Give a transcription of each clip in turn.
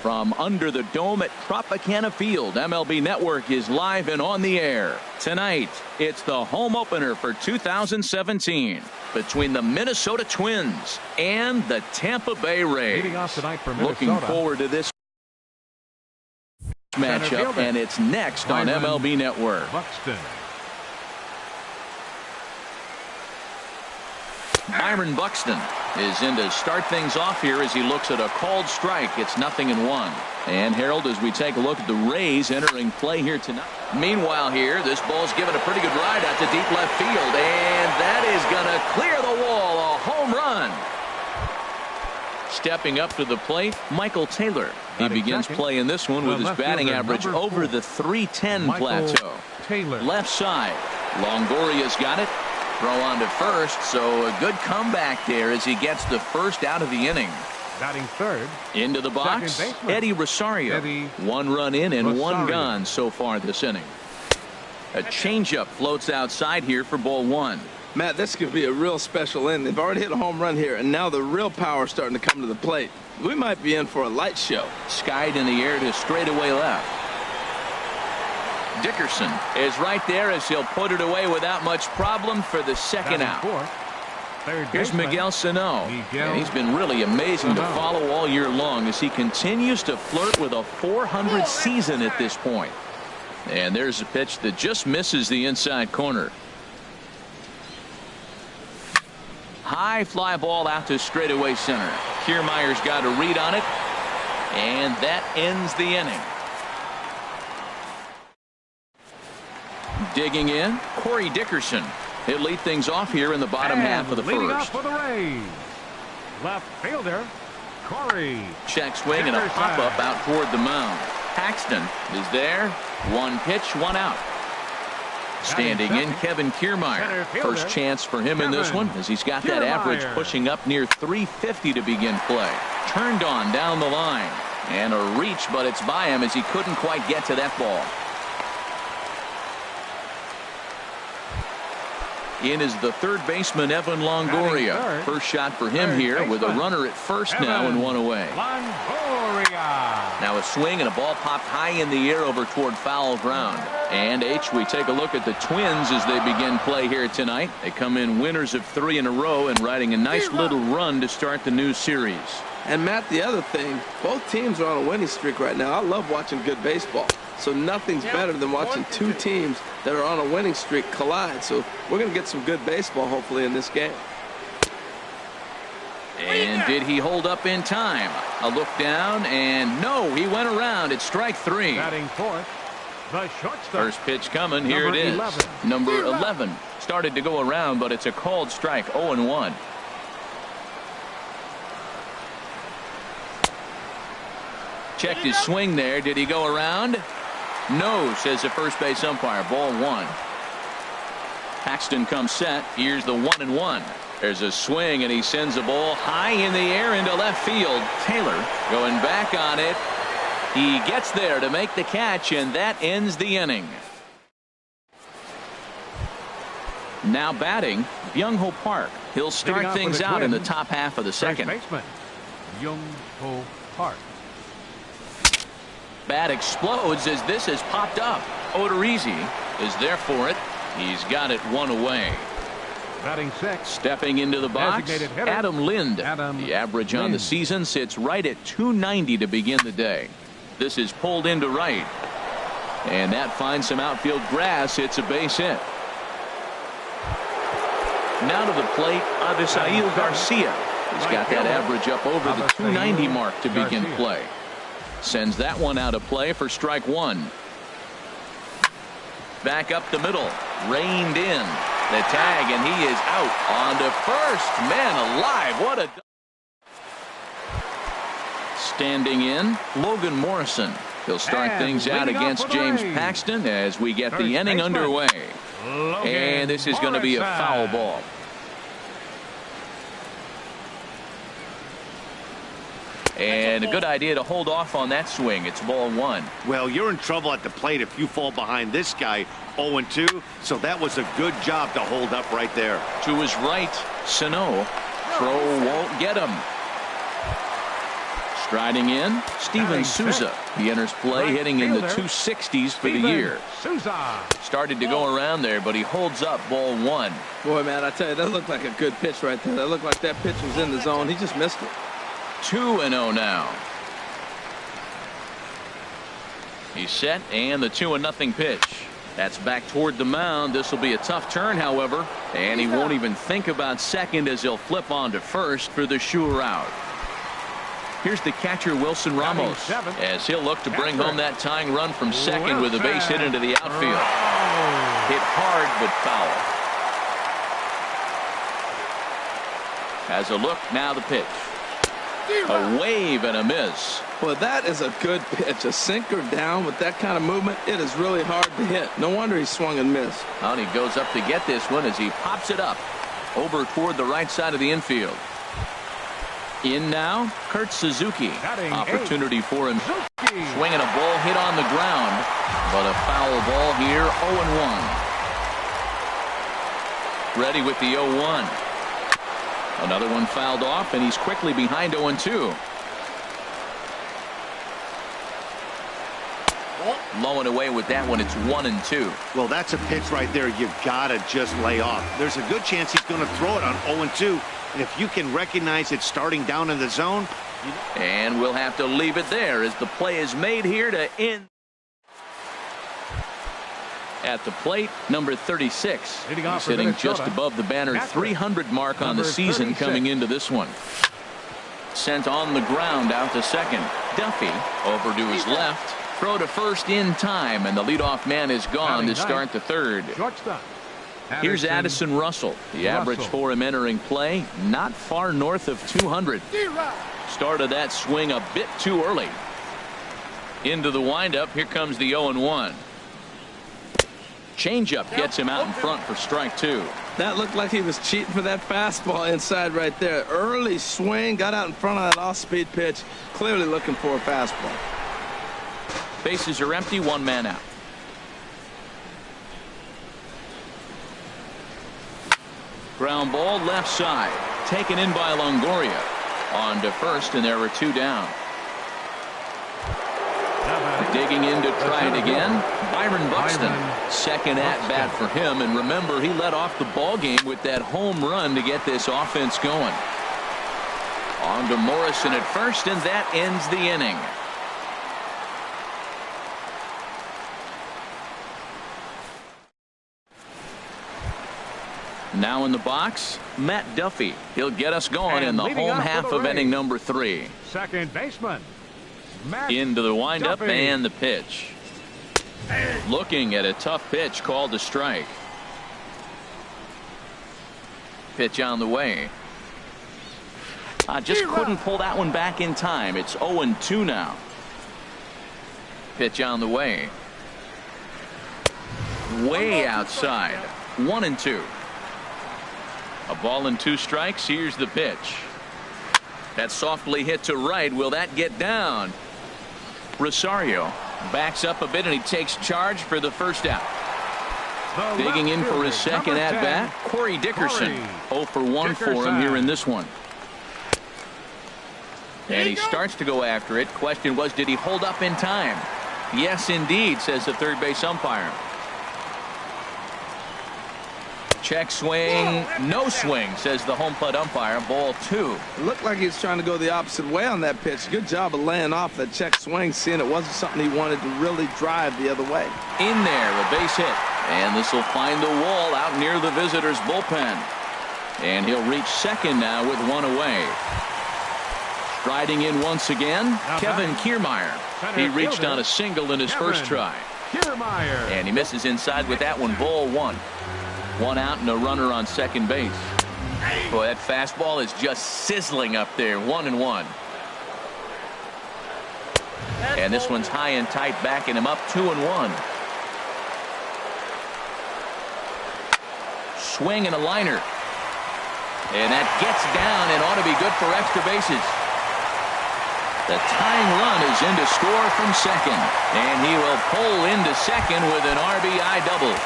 From under the dome at Tropicana Field, MLB Network is live and on the air. Tonight, it's the home opener for 2017 between the Minnesota Twins and the Tampa Bay Rays. Looking forward to this matchup, and it's next on MLB Network. Buxton. Byron Buxton is in to start things off here as he looks at a called strike. It's 0-1. And Harold, as we take a look at the Rays entering play here tonight. Meanwhile here, this ball's given a pretty good ride out to deep left field, and that is going to clear the wall. A home run. Stepping up to the plate, Michael Taylor. He begins play in this one with his batting average over the .310 plateau. Left side, Longoria's got it. Throw on to first, so a good comeback there as he gets the first out of the inning. Batting third. Into the box, Eddie Rosario. One run in and one gone so far this inning. A changeup floats outside here for ball one. Matt, this could be a real special inning. They've already hit a home run here, and now the real power is starting to come to the plate. We might be in for a light show. Skied in the air to straightaway left. Dickerson is right there as he'll put it away without much problem for the second out. Here's Miguel Sano, and he's been really amazing to follow all year long as he continues to flirt with a .400 season at this point. And there's a pitch that just misses the inside corner. High fly ball out to straightaway center. Kiermaier's got a read on it, and that ends the inning. Digging in, Corey Dickerson. He'll lead things off here in the bottom half of the first. Up for the Rays, left fielder Corey. Check swing and a pop-up out toward the mound. Paxton is there. One pitch, one out. Standing in, Kevin Kiermaier. First chance for him in this one as he's got that average pushing up near .350 to begin play. Turned on down the line. And a reach, but it's by him as he couldn't quite get to that ball. In is the third baseman, Evan Longoria. First shot for him here with a runner at first now and one away. Now a swing and a ball popped high in the air over toward foul ground. And we take a look at the Twins as they begin play here tonight. They come in winners of 3 in a row and riding a nice little run to start the new series. And Matt, the other thing, both teams are on a winning streak right now. I love watching good baseball. So nothing's better than watching two teams that are on a winning streak collide. So we're going to get some good baseball hopefully in this game. And did he hold up in time? A look down, and no, he went around. It's strike 3. Batting fourth, the shortstop. First pitch coming. Here it is. Number 11. Started to go around, but it's a called strike. 0-1. Checked his swing there. Did he go around? No, says the first base umpire. Ball 1. Paxton comes set. Here's the 1-1. There's a swing, and he sends a ball high in the air into left field. Taylor going back on it. He gets there to make the catch, and that ends the inning. Now batting, Byung-Ho Park. He'll start things out in the top half of the second. Byung-Ho Park. Bat explodes as this has popped up. Odorizzi is there for it. He's got it one away. Batting sixth. Stepping into the box, Adam Lind. The average on the season sits right at .290 to begin the day. This is pulled into right. And that finds some outfield grass. It's a base hit. Now to the plate, Avisail Garcia. He's got that average up over the .290 mark to begin play. Sends that one out of play for strike 1. Back up the middle. Reined in. The tag, and he is out on to first. Man alive, what a... Standing in, Logan Morrison. He'll start things out against James Paxton as we get the inning underway. And this is going to be a foul ball. And a good idea to hold off on that swing. It's ball 1. Well, you're in trouble at the plate if you fall behind this guy 0-2. So that was a good job to hold up right there. To his right, Sano. Throw won't get him. Striding in, Steven Batting Souza. sixth. He enters play Right hitting in the fielder, 260s for the Steven year. Souza. Started to go around there, but he holds up ball one. Boy, man, I tell you, that looked like a good pitch right there. That looked like that pitch was in the zone. He just missed it. 2-0 now. He's set, and the 2-0 pitch. That's back toward the mound. This will be a tough turn, however, and he won't even think about second as he'll flip on to first for the sure out. Here's the catcher, Wilson Ramos, as he'll look to bring home that tying run from second with a base hit into the outfield. Hit hard, but foul. Has a look, now the pitch. A wave and a miss. Well, that is a good pitch. A sinker down with that kind of movement, it is really hard to hit. No wonder he swung and missed. And he goes up to get this one as he pops it up over toward the right side of the infield. In now, Kurt Suzuki. Opportunity for him. Swinging a ball hit on the ground, but a foul ball here, 0-1. Ready with the 0-1. Another one fouled off, and he's quickly behind 0-2. Low and away with that one. It's 1-2. Well, that's a pitch right there you've got to just lay off. There's a good chance he's going to throw it on 0-2. And if you can recognize it starting down in the zone. And we'll have to leave it there as the play is made here to end. At the plate, number 36. He's hitting just above the banner 300 mark on the season coming into this one. Sent on the ground out to second. Duffy over to his left. Throw to first in time, and the leadoff man is gone to start the third. Here's Addison Russell. The average for him entering play, not far north of 200. Started that swing a bit too early. Into the windup, here comes the 0-1. Changeup gets him out in front for strike two. That looked like he was cheating for that fastball inside right there. Early swing, got out in front of that off-speed pitch. Clearly looking for a fastball. Bases are empty, one man out. Ground ball left side. Taken in by Longoria. On to first, and there were two down. Digging in to try it again, Byron Buxton. Second at bat for him, and remember, he led off the ball game with that home run to get this offense going. On to Morrison at first, and that ends the inning. Now in the box, Matt Duffy. He'll get us going in the home half of inning number 3. Second baseman. Matt Into the windup Duffy. and the pitch. Looking at a tough pitch called a strike. Pitch on the way. Just couldn't pull that one back in time. It's 0-2 now. Pitch on the way. Way outside. 1-2. A ball and 2 strikes. Here's the pitch. That's softly hit to right. Will that get down? Rosario backs up a bit, and he takes charge for the first out. Digging in for his second at bat, Corey Dickerson. 0 for 1 for him here in this one. And he starts to go after it. Question was, did he hold up in time? Yes, indeed, says the third base umpire. Check swing, no swing, says the home plate umpire. Ball 2. It looked like he was trying to go the opposite way on that pitch. Good job of laying off that check swing, seeing it wasn't something he wanted to really drive the other way. In there, a base hit. And this will find the wall out near the visitor's bullpen. And he'll reach second now with 1 away. Striding in once again, Kevin Kiermaier. He reached on a single in his first try. And he misses inside with that one. Ball 1. 1 out and a runner on second base. Boy, that fastball is just sizzling up there. 1-1. And this one's high and tight, backing him up. 2-1. Swing and a liner. And that gets down and ought to be good for extra bases. The tying run is in to score from second. And he will pull into second with an RBI double.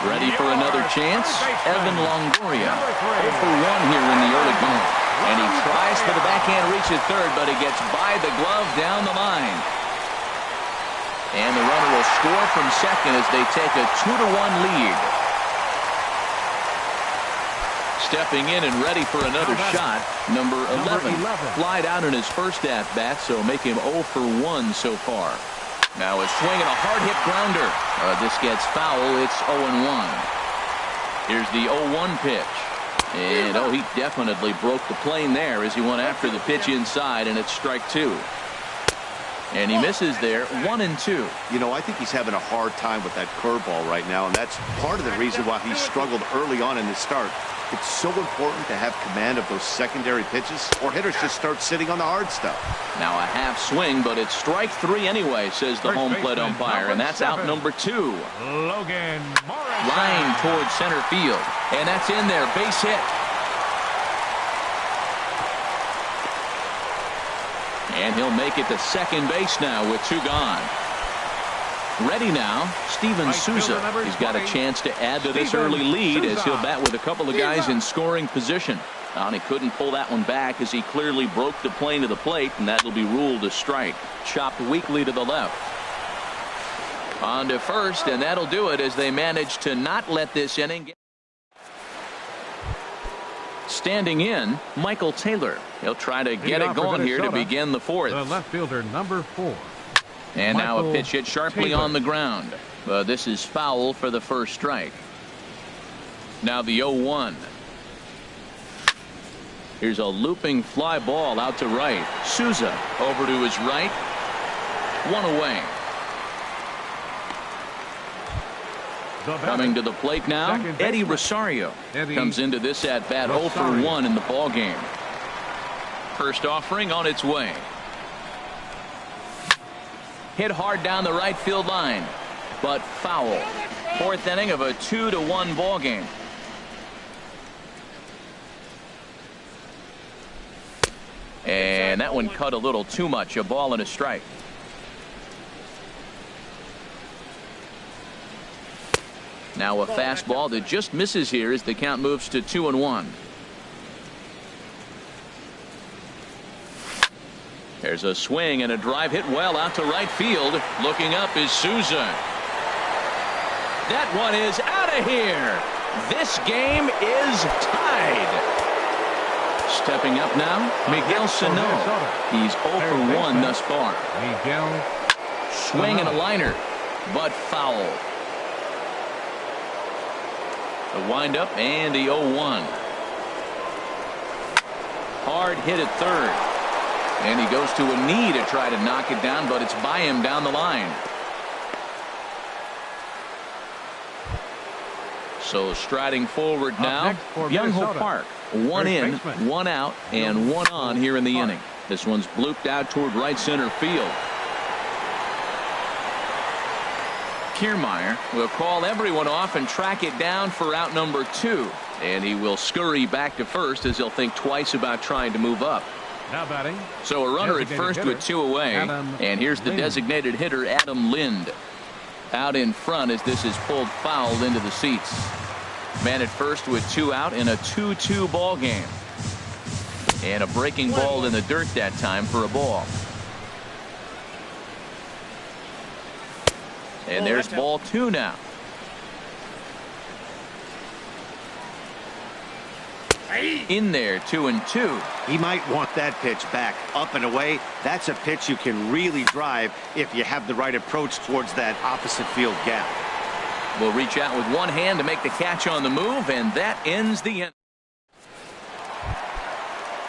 Ready for another chance? Evan Longoria. 0 for 1 here in the early going. And he tries for the backhand reach at third, but he gets by the glove down the line. And the runner will score from second as they take a 2-1 lead. Stepping in and ready for another shot, number 11. Flied out in his first at-bat, so make him 0 for 1 so far. Now a swing and a hard-hit grounder. This gets foul. It's 0-1. Here's the 0-1 pitch. And, he definitely broke the plane there as he went after the pitch inside, and it's strike 2. And he misses there, 1-2. You know, I think he's having a hard time with that curveball right now, and that's part of the reason why he struggled early on in the start. It's so important to have command of those secondary pitches, or hitters just start sitting on the hard stuff. Now a half swing, but it's strike 3 anyway, says the home plate umpire, and that's out number 2. Logan Morrison. Line towards center field, and that's in there, base hit. And he'll make it to second base now with 2 gone. Ready now, Steven Souza. He's got a chance to add to this early lead as he'll bat with a couple of guys in scoring position. And he couldn't pull that one back as he clearly broke the plane of the plate, and that'll be ruled a strike. Chopped weakly to the left. On to first, and that'll do it as they manage to not let this inning get. Standing in, Michael Taylor. He'll try to get it going here to begin the 4th. The left fielder, number 4. And now a Michael pitch hit sharply Taylor. on the ground. This is foul for the first strike. Now the 0-1. Here's a looping fly ball out to right. Souza over to his right. 1 away. Coming to the plate now, Eddie Rosario comes into this at bat 0 for 1 in the ball game. First offering on its way. Hit hard down the right field line, but foul. 4th inning of a 2-1 ball game. And that one cut a little too much. A ball and a strike. Now a fastball that just misses here as the count moves to 2-1. There's a swing and a drive hit well out to right field. Looking up is Souza. That one is out of here. This game is tied. Stepping up now, Miguel Sano. He's 0 for 1 thus far. Miguel. Swing and a liner, but foul. The windup and the 0-1. Hard hit at third. And he goes to a knee to try to knock it down, but it's by him down the line. So striding forward now, Young-Ho Park. 1 in, 1 out, and 1 on here in the inning. This one's blooped out toward right center field. Kiermaier will call everyone off and track it down for out number 2. And he will scurry back to first as he'll think twice about trying to move up. Now batting. So a runner at first with 2 away. And here's the designated hitter, Adam Lind. Out in front as this is pulled foul into the seats. Man at first with 2 out in a 2-2 ball game. And a breaking ball in the dirt that time for a ball. And there's ball 2 now. In there, 2-2. He might want that pitch back up and away. That's a pitch you can really drive if you have the right approach towards that opposite field gap. Will reach out with one hand to make the catch on the move, and that ends the inning.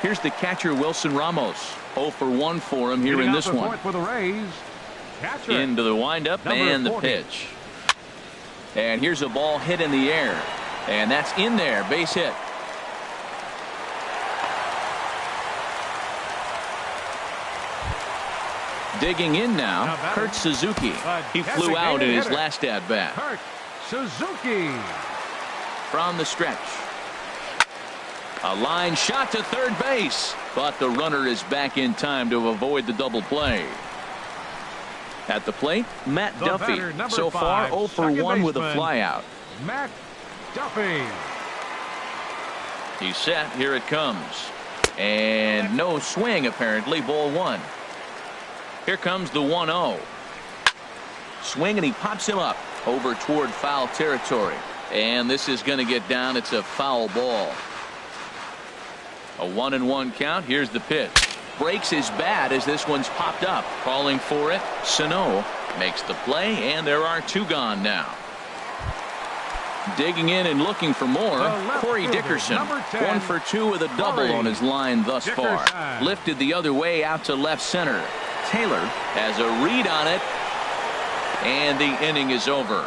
Here's the catcher, Wilson Ramos. 0 for 1 for him here in this one. For the Rays. Catcher. Into the windup and the pitch. And here's a ball hit in the air. And that's in there. Base hit. Digging in now, Kurt Suzuki. He flew out in his last at-bat. Kurt Suzuki. From the stretch. A line shot to third base. But the runner is back in time to avoid the double play. At the plate, Matt Duffy. So far 0 for 1 with a flyout. Matt Duffy. He's set. Here it comes. And no swing, apparently. Ball 1. Here comes the 1-0. Swing, and he pops him up over toward foul territory. And this is going to get down. It's a foul ball. A 1-1 count. Here's the pitch. Breaks his bat as this one's popped up. Calling for it. Sano makes the play, and there are 2 gone now. Digging in and looking for more, Corey Dickerson. 1 for 2 with a double on his line thus far. Lifted the other way out to left center. Taylor has a read on it, and the inning is over.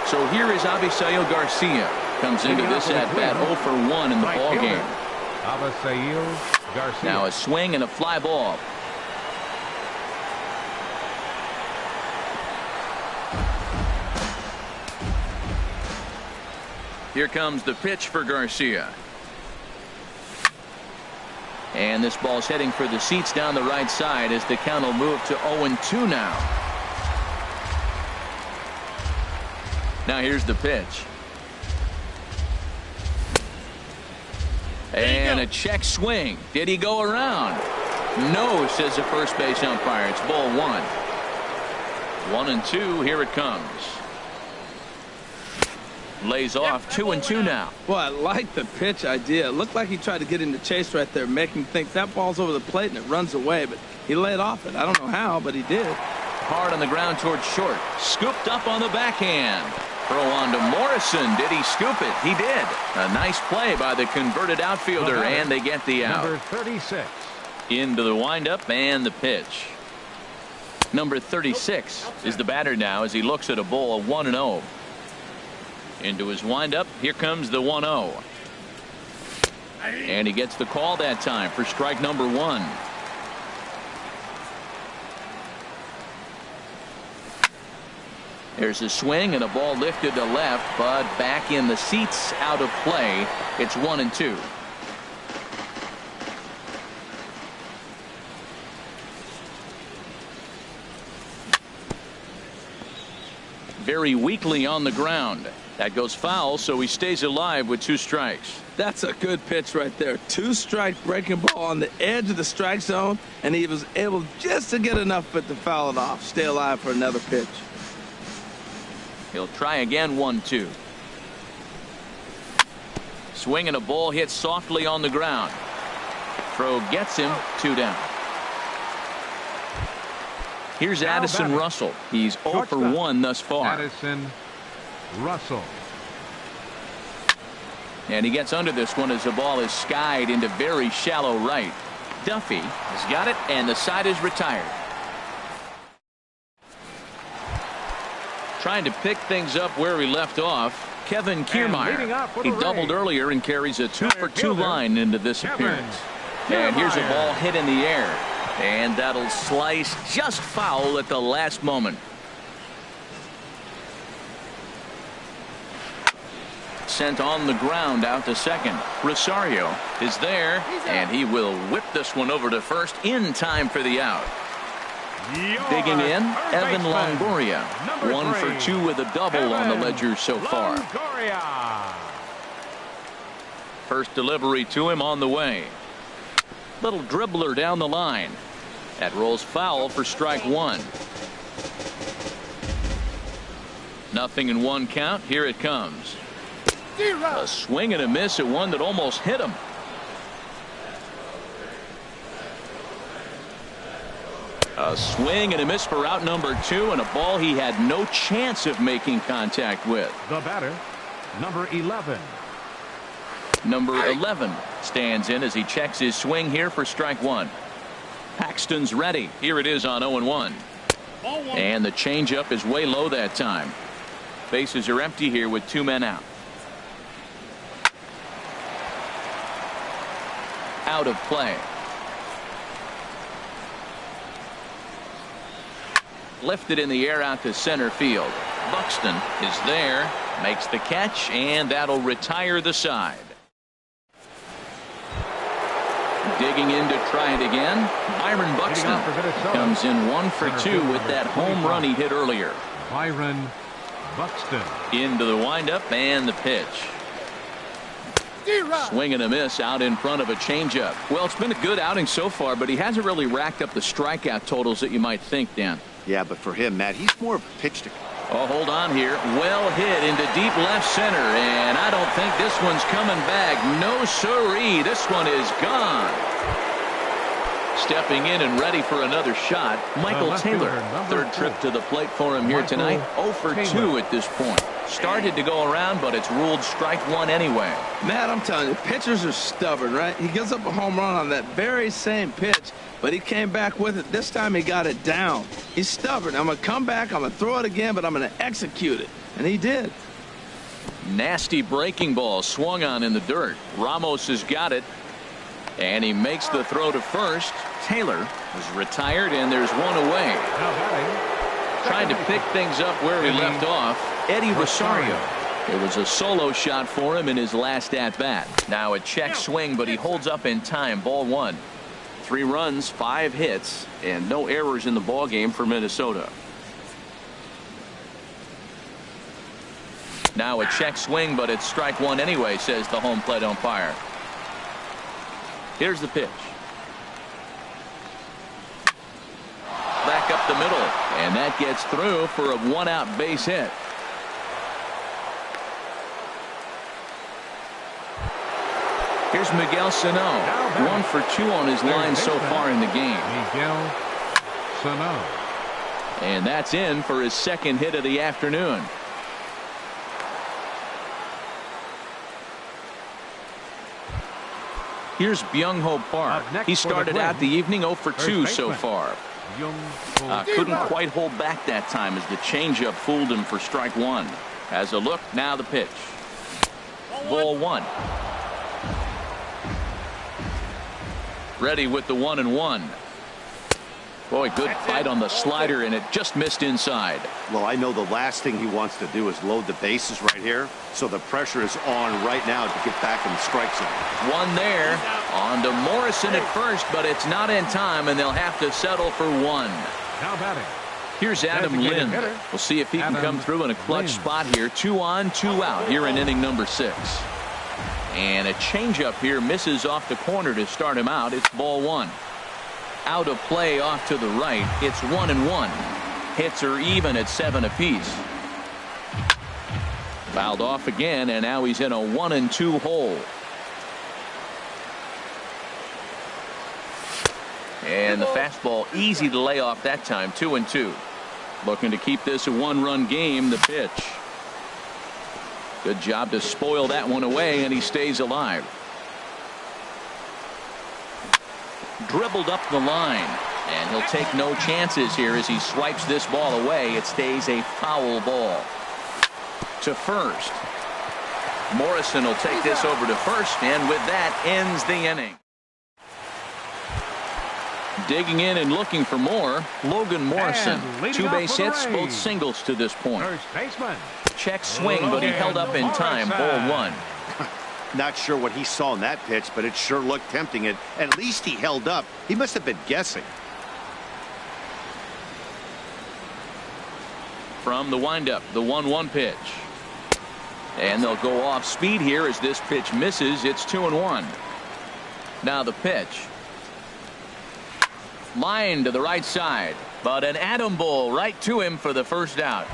So here is Avisail Garcia. Comes into this at bat 0 for 1 in the ball game. Avisail Garcia. Now a swing and a fly ball. Here comes the pitch for Garcia. And this ball's heading for the seats down the right side as the count will move to 0-2 now. Now here's the pitch. And a check swing. Did he go around? No, says the first base umpire. It's ball 1. 1-2. Here it comes. Lays off 2-2 now. Well, I like the pitch idea. It looked like he tried to get into chase right there, making him think that ball's over the plate and it runs away, but he laid off it. I don't know how, but he did. Hard on the ground towards short. Scooped up on the backhand. Throw on to Morrison. Did he scoop it? He did. A nice play by the converted outfielder, and they get the out. Number 36. Into the windup and the pitch. Number 36 is the batter now as he looks at a ball 1-0. Into his windup. Here comes the 1-0. And he gets the call that time for strike number 1. There's a swing and a ball lifted to left, but back in the seats, out of play. It's 1-2. Very weakly on the ground. That goes foul, so he stays alive with 2 strikes. That's a good pitch right there. 2-strike breaking ball on the edge of the strike zone, and he was able just to get enough of it to foul it off. Stay alive for another pitch. He'll try again. 1-2. Swing and a ball hit softly on the ground. Throw gets him. 2 down. Here's Addison Russell. He's 0 for 1 thus far. Addison Russell. And he gets under this one as the ball is skied into very shallow right. Duffy has got it, and the side is retired. Trying to pick things up where he left off. Kevin Kiermaier. He doubled earlier and carries a 2 for 2 line into this appearance. And here's a ball hit in the air. And that'll slice just foul at the last moment. Sent on the ground out to second. Rosario is there, and he will whip this one over to first in time for the out. Digging in, Evan Longoria. 1 for 2 with a double on the ledger so far. First delivery to him on the way. Little dribbler down the line. That rolls foul for strike 1. 0-1 count. Here it comes. A swing and a miss at one that almost hit him. A swing and a miss for out number 2, and a ball he had no chance of making contact with. The batter, number 11. Number 11 stands in as he checks his swing here for strike 1. Paxton's ready. Here it is on 0-1. And the changeup is way low that time. Bases are empty here with 2 men out. Out of play. Lifted in the air out to center field. Buxton is there, makes the catch, and that'll retire the side. Digging in to try it again. Byron Buxton comes in 1 for 2 with that home run he hit earlier. Byron Buxton. Into the windup and the pitch. Swing and a miss out in front of a changeup. Well, it's been a good outing so far, but he hasn't really racked up the strikeout totals that you might think, Dan. Yeah, but for him, Matt, he's more of a pitch to. Oh, hold on here. Well hit into deep left center, and I don't think this one's coming back. No siree. This one is gone. Stepping in and ready for another shot, Michael Taylor. Third trip to the plate for him here tonight. 0 for 2 at this point. Started to go around, but it's ruled strike one anyway. Matt, I'm telling you, pitchers are stubborn, right? He gives up a home run on that very same pitch, but he came back with it. This time he got it down. He's stubborn. I'm going to come back, I'm going to throw it again, but I'm going to execute it. And he did. Nasty breaking ball swung on in the dirt. Ramos has got it. And he makes the throw to first. Taylor is retired, and there's one away. Trying to pick things up where he left off, Eddie Rosario. It was a solo shot for him in his last at-bat. Now a check swing, but he holds up in time. Ball one. 3 runs, 5 hits, and no errors in the ball game for Minnesota. Now a check swing, but it's strike one anyway, says the home plate umpire. Here's the pitch. Back up the middle, and that gets through for a 1-out base hit. Here's Miguel Sano. 1 for 2 on his line so far in the game. Miguel Sano. And that's in for his second hit of the afternoon. Here's Byung-Ho Park. He started out the evening 0 for 2 so far. Couldn't quite hold back that time as the changeup fooled him for strike one. As a look, now the pitch. Ball one. Ready with the 1-1. Boy, good fight on the slider, and it just missed inside. Well, I know the last thing he wants to do is load the bases right here, so the pressure is on right now to get back in the strike zone. One there. On to Morrison at first, but it's not in time, and they'll have to settle for one. Now batting. Here's Adam Lind. We'll see if he can come through in a clutch spot here. 2 on, 2 out here in inning number 6. And a changeup here misses off the corner to start him out. It's ball one. Out of play off to the right. It's 1-1. Hits are even at 7 apiece. Fouled off again, and now he's in a 1-2 hole. And the fastball easy to lay off that time. 2-2. Looking to keep this a 1-run game. The pitch. Good job to spoil that one away, and he stays alive. Dribbled up the line, and he'll take no chances here as he swipes this ball away. It stays a foul ball. To first. Morrison will take this over to first, and with that ends the inning. Digging in and looking for more, Logan Morrison. 2 base hits, both singles to this point. First baseman. Check swing, but he held up in time. Ball one. Not sure what he saw in that pitch, but it sure looked tempting. And at least he held up. He must have been guessing. From the windup, the 1-1 pitch. And they'll go off speed here as this pitch misses. It's 2-1. Now the pitch. Line to the right side, but an atom bowl right to him for the first out.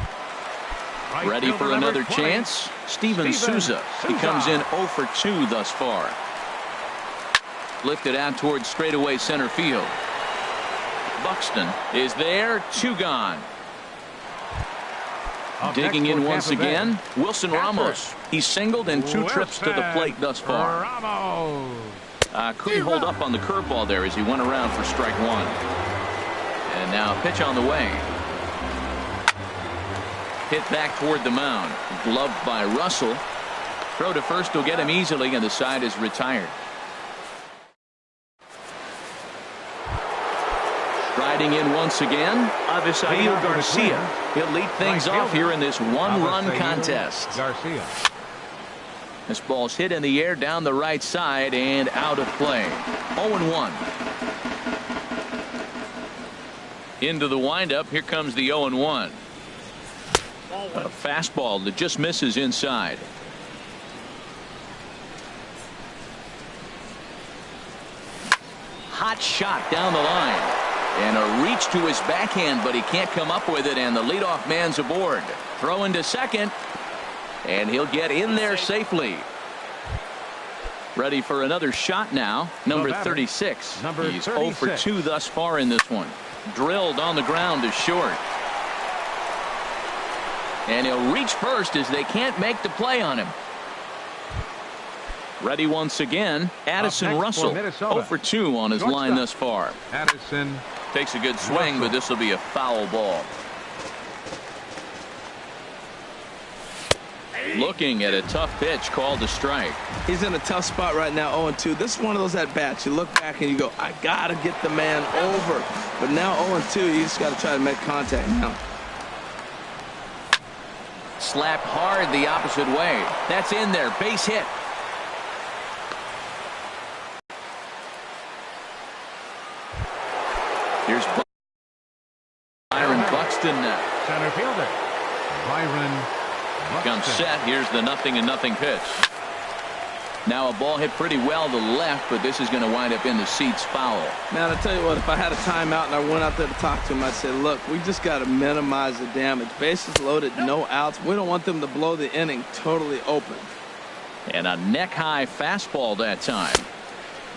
Ready for another chance? Steven Souza. He comes in 0 for 2 thus far. Lifted out towards straightaway center field. Buxton is there. 2 gone. Digging in once again, Wilson Ramos. He's singled in 2 trips to the plate thus far. Couldn't hold up on the curveball there as he went around for strike one. And now a pitch on the way. Hit back toward the mound. Gloved by Russell. Throw to first will get him easily, and the side is retired. Striding in once again, Avisail Garcia. He'll lead things off here in this 1-run contest. Garcia. This ball's hit in the air down the right side and out of play. 0-1. Into the windup. Here comes the 0-1. A fastball that just misses inside. hot shot down the line. And a reach to his backhand, but he can't come up with it, and the leadoff man's aboard. Throw into second, and he'll get in there safely. Ready for another shot now. Number 36. He's 0 for 2 thus far in this one. Drilled on the ground is short. And he'll reach first as they can't make the play on him. Ready once again. Addison Russell, 0 for 2 on his line thus far. Addison takes a good swing, but this will be a foul ball. Looking at a tough pitch called a strike. He's in a tough spot right now, 0-2. This is one of those at-bats. You look back and you go, I got to get the man over. But now 0-2, you just got to try to make contact now. Slapped hard the opposite way. That's in there. Base hit. Here's Byron Buxton now. Center fielder Byron Buxton. Comes set. Here's the 0-0 pitch. Now a ball hit pretty well to the left, but this is going to wind up in the seats foul. Man, I tell you what, if I had a timeout and I went out there to talk to him, I'd say, look, we just got to minimize the damage. Bases loaded, no outs. We don't want them to blow the inning totally open. And a neck-high fastball that time.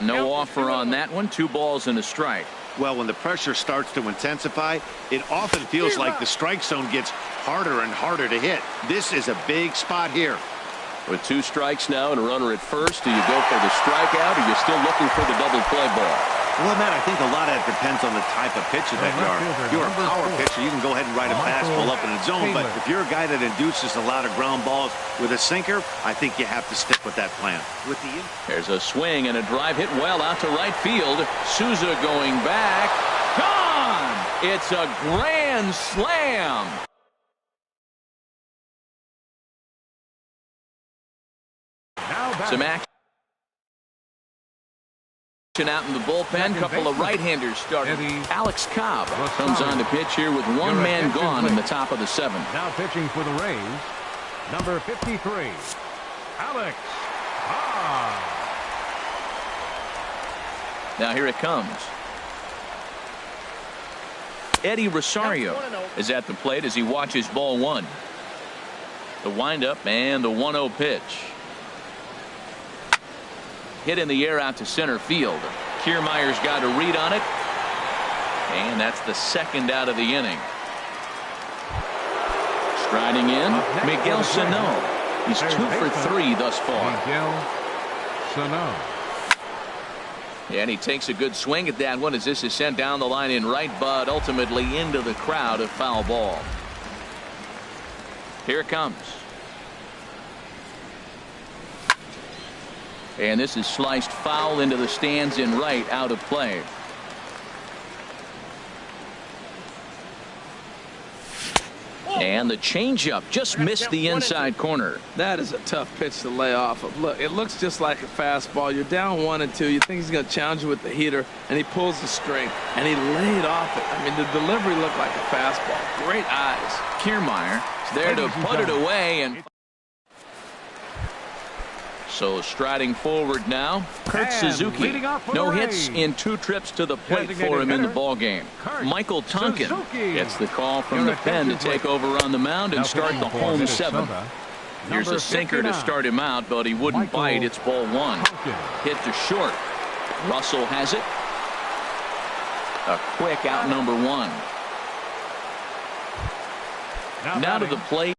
No offer on that one. 2 balls and a strike. Well, when the pressure starts to intensify, it often feels like the strike zone gets harder and harder to hit. This is a big spot here. With 2 strikes now and a runner at first, do you go for the strikeout, or are you still looking for the double play ball? Well, Matt, I think a lot of it depends on the type of pitcher that you are. If you're a power pitcher, you can go ahead and ride a fastball up in the zone. But if you're a guy that induces a lot of ground balls with a sinker, I think you have to stick with that plan. There's a swing and a drive hit well out to right field. Souza going back. Gone! It's a grand slam. Some action out in the bullpen. Couple of right-handers starting. Alex Cobb comes on to pitch here with 1 man gone in the top of the 7th. Now pitching for the Rays, number 53, Alex Cobb. Now here it comes. Eddie Rosario is at the plate as he watches ball 1. The windup and the 1-0 pitch. Hit in the air out to center field. Kiermaier's got a read on it. And that's the 2nd out of the inning. Striding in, Miguel Sano. He's 2 for 3 thus far. Miguel Sano. And he takes a good swing at that one as this is sent down the line in right, but ultimately into the crowd, a foul ball. Here it comes. And this is sliced foul into the stands in right, out of play. And the changeup just missed the inside corner. That is a tough pitch to lay off of. Look, it looks just like a fastball. You're down 1-2. You think he's going to challenge you with the heater, and he pulls the string, and he laid off it. I mean, the delivery looked like a fastball. Great eyes. Kiermaier is there to put it away, and so striding forward now, Kurt Suzuki. No hits in 2 trips to the plate for him in the ballgame. Michael Tonkin gets the call from the pen to take over on the mound and start the home 7th. Here's a sinker to start him out, but he wouldn't bite. It's ball 1. Hit to short. Russell has it. A quick out, number 1. Now to the plate,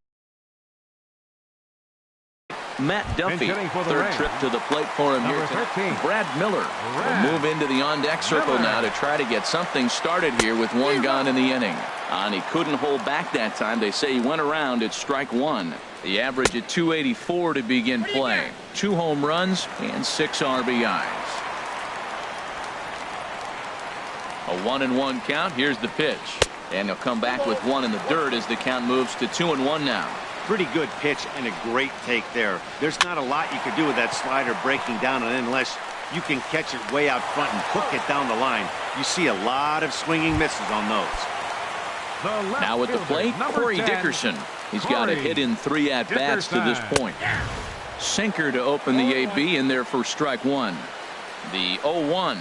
Matt Duffy. 3rd trip to the plate for him here tonight. Brad Miller will move into the on-deck circle now to try to get something started here with 1 gone in the inning. And he couldn't hold back that time. They say he went around at strike 1. The average at 284 to begin play. 2 home runs and 6 RBIs. A 1-1 count. Here's the pitch. And he'll come back with 1 in the dirt as the count moves to 2-1 now. Pretty good pitch and a great take there. There's not a lot you could do with that slider breaking down, and unless you can catch it way out front and hook it down the line, you see a lot of swinging misses on those. Now at the plate, Corey Dickerson. He's got a hit in 3 at-bats to this point. Sinker to open the AB in there for strike 1. The 0-1.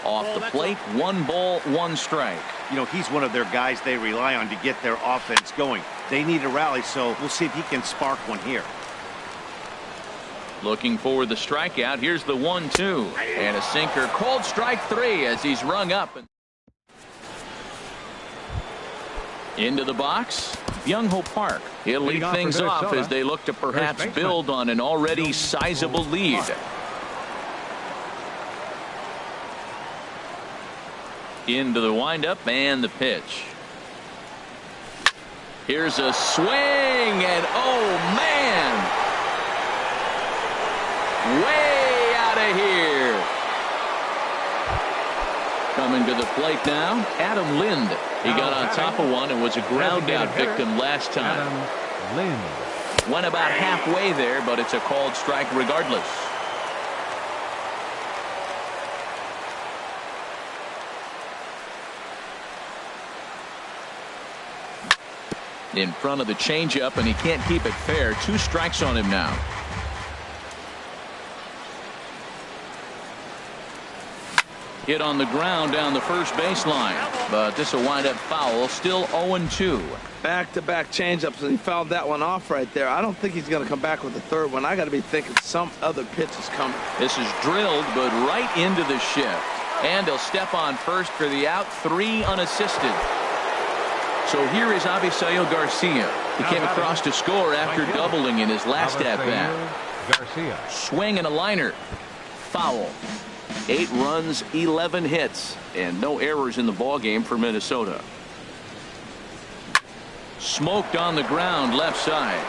Off the plate, 1 ball, 1 strike. You know, he's one of their guys they rely on to get their offense going. They need a rally, so we'll see if he can spark one here. Looking for the strikeout. Here's the 1-2. And a sinker. Called strike 3 as he's rung up. Into the box, Byung-Ho Park. He'll lead things off as they look to perhaps build on an already sizable lead. Into the windup and the pitch. Here's a swing, and oh man, way out of here. Coming to the plate now, Adam Lind. He got on top of one and was a ground out victim last time. Went about halfway there, but it's a called strike regardless. In front of the changeup, and he can't keep it fair. 2 strikes on him now. Hit on the ground down the first baseline, but this will wind up foul. Still 0-2. Back-to-back changeups, and he fouled that one off right there. I don't think he's going to come back with the third one. I got to be thinking some other pitch is coming. This is drilled, but right into the shift. And he'll step on first for the out. 3 unassisted. So here is Avisail Garcia. He came across to score after doubling in his last at-bat. Swing and a liner. Foul. 8 runs, 11 hits, and no errors in the ballgame for Minnesota. Smoked on the ground left side.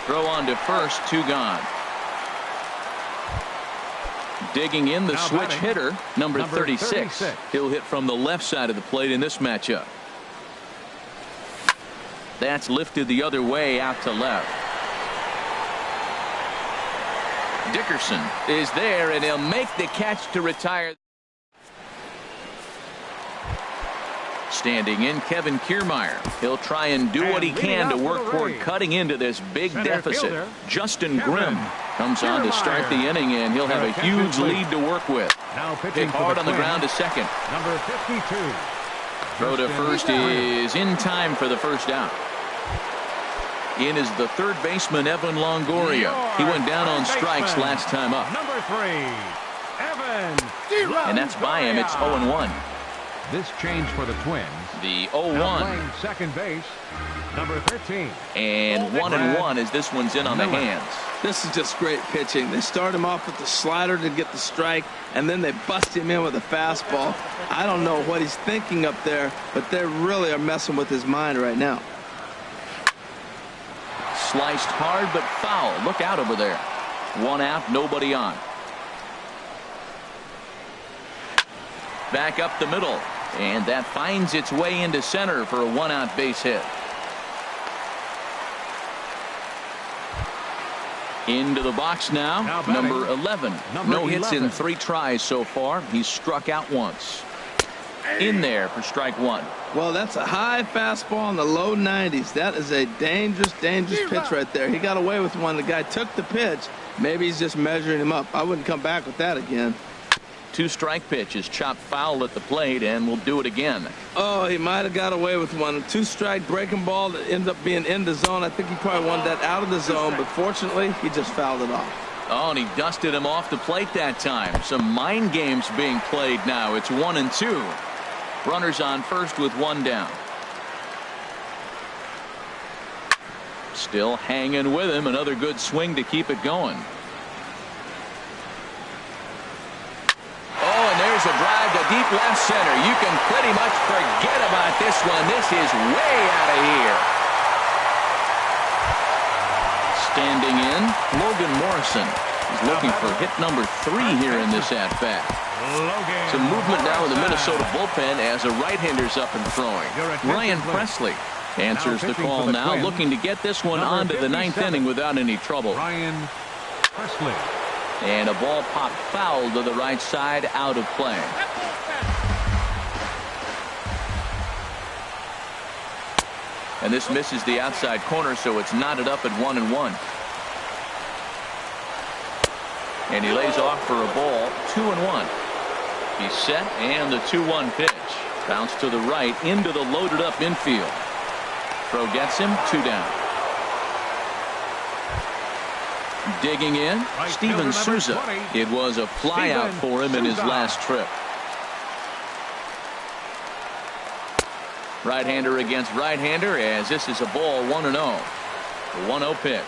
Throw on to first, 2 gone. Digging in the switch hitter, number 36. He'll hit from the left side of the plate in this matchup. That's lifted the other way out to left. Dickerson is there, and he'll make the catch to retire. Standing in, Kevin Kiermaier. He'll try and do what he can to work toward cutting into this big deficit. Justin Grimm comes on to start the inning, and he'll have a huge lead to work with. Hit hard on the ground to second. Number 52. Throw to first is in time for the first out. In is the third baseman, Evan Longoria. He went down on strikes last time up. Number 3, Evan. And that's by him. It's 0-1. This change for the Twins. The Now 0-1. playing second base, number 13. And 1-1 as this one's in on the hands. This is just great pitching. They start him off with the slider to get the strike, and then they bust him in with a fastball. I don't know what he's thinking up there, but they really are messing with his mind right now. Sliced hard but foul. Look out over there. 1 out, nobody on. Back up the middle, and that finds its way into center for a 1-out base hit. Into the box now number 11. No hits in 3 tries so far. He's struck out once. In there for strike 1. Well, that's a high fastball in the low 90s. That is a dangerous pitch right there. He got away with one. The guy took the pitch. Maybe he's just measuring him up. I wouldn't come back with that again. 2-strike pitch is chopped foul at the plate, and we'll do it again. Oh, he might have got away with one. 2-strike breaking ball that ended up being in the zone. I think he probably wanted that out of the zone, but fortunately, he just fouled it off. Oh, and he dusted him off the plate that time. Some mind games being played now. It's 1-2. Runners on first with 1 down. Still hanging with him. Another good swing to keep it going. Oh, and there's a drive to deep left center. You can pretty much forget about this one. This is way out of here. Standing in, Logan Morrison. He's looking for hit number 3 here in this at-bat. Some movement now in the Minnesota bullpen as a right-hander's up and throwing. Ryan Presley answers the call now, looking to get this one onto the 9th inning without any trouble. Ryan Presley. And a ball popped foul to the right side, out of play. And this misses the outside corner, so it's knotted up at 1-1. And he lays off for a ball, 2-1. He's set, and the 2-1 pitch. Bounce to the right into the loaded up infield. Throw gets him, 2 down. Digging in, Right Steven fielder, Souza. 20. It was a flyout Steven for him in his Souza. last trip. Right-hander against right-hander, as this is a ball 1-0. The 1-0 pitch.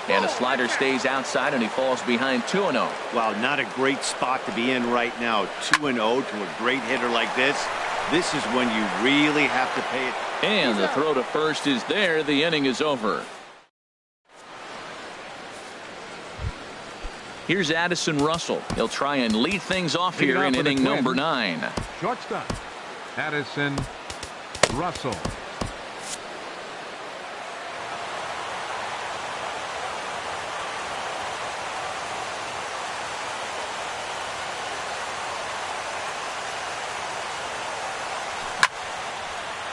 And a slider stays outside, and he falls behind 2-0. Wow, not a great spot to be in right now. 2-0 to a great hitter like this. This is when you really have to pay it. And the throw to first is there. The inning is over. Here's Addison Russell. He'll try and lead things off Lead here off in for the inning number Twins. 9. Shortstop, Addison Russell.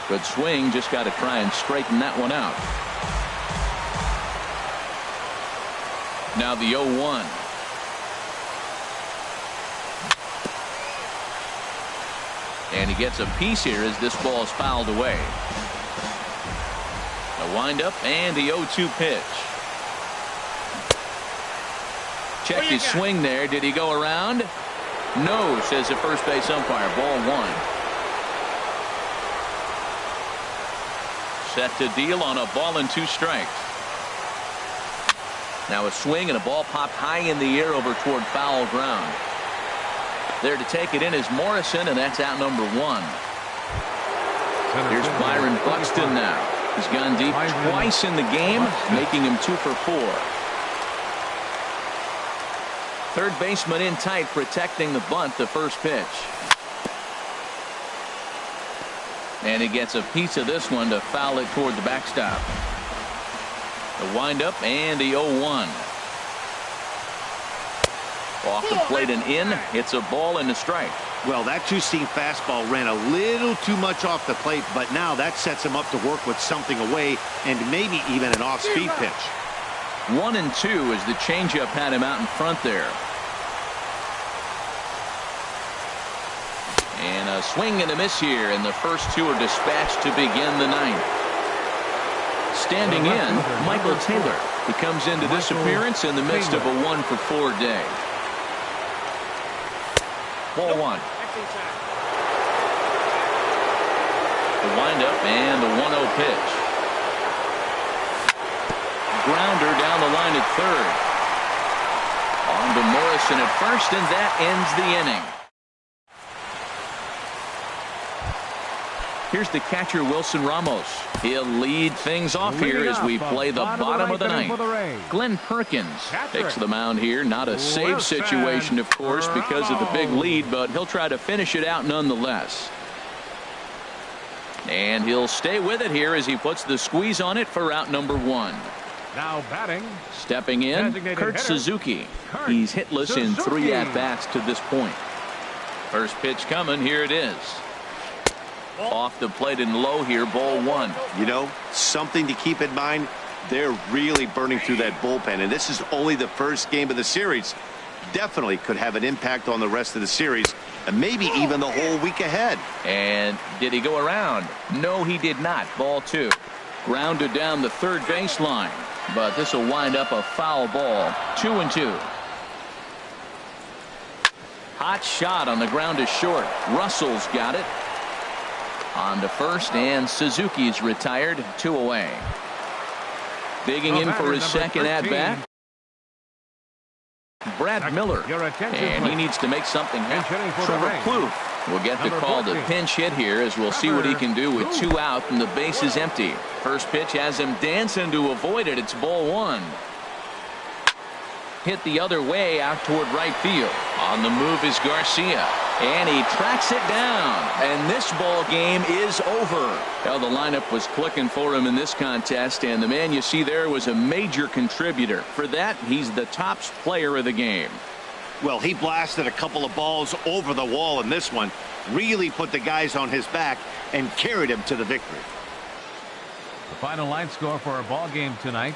Good swing. Just got to try and straighten that one out. Now the 0-1. And he gets a piece here as this ball is fouled away. A windup and the 0-2 pitch. Check his swing there. Did he go around? No, says the first base umpire. Ball 1. Set to deal on a ball and 2 strikes. Now a swing and a ball popped high in the air over toward foul ground. There to take it in is Morrison, and that's out number 1. Here's Byron Buxton now. He's gone deep twice in the game, making him 2 for 4. Third baseman in tight, protecting the bunt, the first pitch. And he gets a piece of this one to foul it toward the backstop. The windup and the 0-1. Off the plate and in. It's a ball and a strike. Well, that two-seam fastball ran a little too much off the plate, but now that sets him up to work with something away and maybe even an off-speed pitch. 1 and 2 as the changeup had him out in front there. And a swing and a miss here, and the first 2 are dispatched to begin the 9th. Standing in, Michael Taylor. He comes into this appearance in the midst of a 1 for 4 day. Ball 1. The windup and the 1-0 pitch. Grounder down the line at third. On to Morrison at first, and that ends the inning. Here's the catcher, Wilson Ramos. He'll lead things off here as we play the bottom of the 9th. Glenn Perkins takes the mound here. Not a save situation, of course, because of the big lead, but he'll try to finish it out nonetheless. And he'll stay with it here as he puts the squeeze on it for out number 1. Now batting. Stepping in, Designated Kurt hitter, Suzuki. Kurt He's hitless in 3 Suzuki. at-bats to this point. First pitch coming. Here it is. Off the plate and low here, ball 1. You know, something to keep in mind, they're really burning through that bullpen, and this is only the first game of the series. Definitely could have an impact on the rest of the series, and maybe even the whole week ahead. And did he go around? No, he did not. Ball 2. Grounded down the third baseline, but this will wind up a foul ball. 2-2. Hot shot on the ground is short. Russell's got it. On to first, and Suzuki's retired. 2 away. Digging in for his second at-bat, Brad Miller. And he needs to make something happen. Trevor Plouffe will get the call to pinch hit here, as we'll see what he can do with 2 out and the base is empty. First pitch has him dancing to avoid it. It's ball 1. Hit the other way out toward right field. On the move is Garcia. And he tracks it down. And this ball game is over. Well, the lineup was clicking for him in this contest, and the man you see there was a major contributor. For that, he's the top player of the game. Well, he blasted a couple of balls over the wall in this one. Really put the guys on his back and carried him to the victory. The final line score for our ball game tonight: